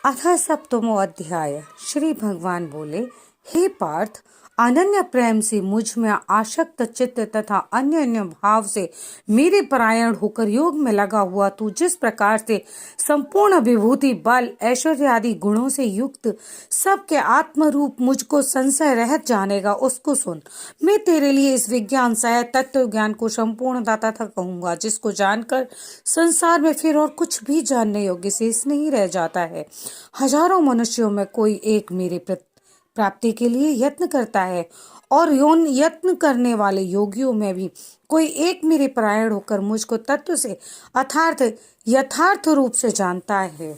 अथ सप्तमो अध्याय। श्री भगवान बोले, हे पार्थ, अनन्य प्रेम से मुझ में आसक्त चित्त तथा अन्य अन्य भाव से मेरे परायण होकर योग में लगा हुआ तू जिस प्रकार से संपूर्ण विभूति, बल, ऐश्वर्य आदि गुणों से युक्त सबके आत्म रूप मुझको संशय रहित जानेगा, उसको सुन। मैं तेरे लिए इस विज्ञान सहित तत्व ज्ञान को संपूर्ण दाता था कहूंगा, जिसको जानकर संसार में फिर और कुछ भी जानने योग्य शेष नहीं रह जाता है। हजारों मनुष्यों में कोई एक मेरे प्राप्ति के लिए यत्न करता है, और यौन यत्न करने वाले योगियों में भी कोई एक मेरे परायण होकर मुझको तत्व से अर्थात यथार्थ रूप से जानता है।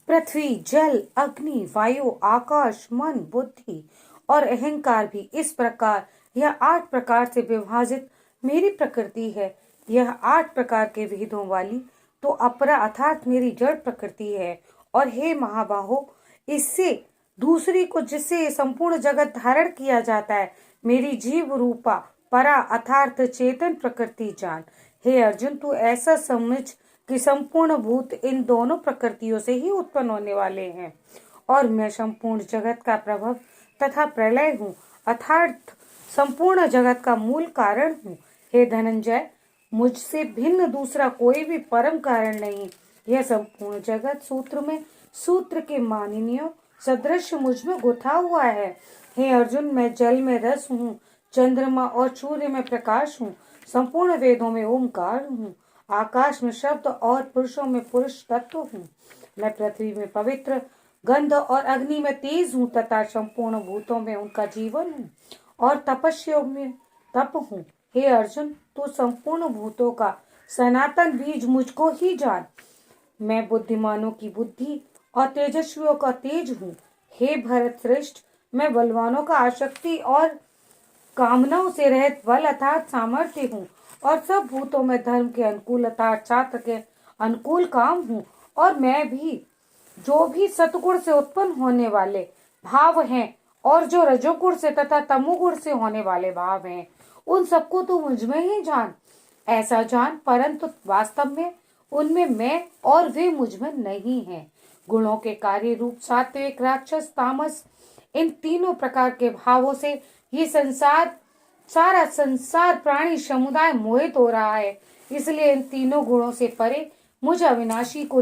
पृथ्वी, जल, अग्नि, वायु, आकाश, मन, बुद्धि और अहंकार भी इस प्रकार यह 8 प्रकार से विभाजित मेरी प्रकृति है। यह 8 प्रकार के भेदों वाली तो अपरा अर्थात मेरी जड़ प्रकृति है। और हे महाबाहो, इससे दूसरी को जिससे संपूर्ण जगत धारण किया जाता है, मेरी जीव रूपा परा अर्थात चेतन प्रकृति जान। हे अर्जुन, तू ऐसा समझ कि संपूर्ण भूत इन दोनों प्रकृतियों से ही उत्पन्न होने वाले हैं, और मैं संपूर्ण जगत का प्रभव तथा प्रलय हूँ, अर्थात संपूर्ण जगत का मूल कारण हूँ। हे धनंजय, मुझसे भिन्न दूसरा कोई भी परम कारण नहीं। यह संपूर्ण जगत सूत्र में सूत्र के मानिनियों सदृश मुझ में गुथा हुआ है। हे अर्जुन, मैं जल में रस हूँ, चंद्रमा और सूर्य में प्रकाश हूँ, संपूर्ण वेदों में ओंकार हूँ, आकाश में शब्द और पुरुषों में पुरुष तत्व हूँ। मैं पृथ्वी में पवित्र, गंध और अग्नि में तेज हूँ तथा संपूर्ण भूतों में उनका जीवन हूँ, और तपस्या में तप हूँ। हे अर्जुन, तू संपूर्ण भूतों का सनातन बीज मुझको ही जान। मैं बुद्धिमानों की बुद्धि और तेजस्वियों का तेज हूँ। हे भरत श्रेष्ठ, मैं बलवानों का आसक्ति और कामनाओं से रहित बल अर्थात सामर्थ्य हूँ, और सब भूतों में धर्म के अनुकूल अर्थात छात्र के अनुकूल काम हूँ। और मैं भी जो भी सतगुण से उत्पन्न होने वाले भाव हैं, और जो रजोगुण से तथा तमोगुण से होने वाले भाव हैं, उन सबको तू मुझ में ही जान। ऐसा जान, परंतु वास्तव में उनमें मैं और वे मुझ में नहीं हैं। गुणों के कार्य रूप सात्विक, राक्षस, तामस, इन तीनों प्रकार के भावों से ये सारा संसार प्राणी समुदाय मोहित हो रहा है। इसलिए इन तीनों गुणों से परे मुझ अविनाशी को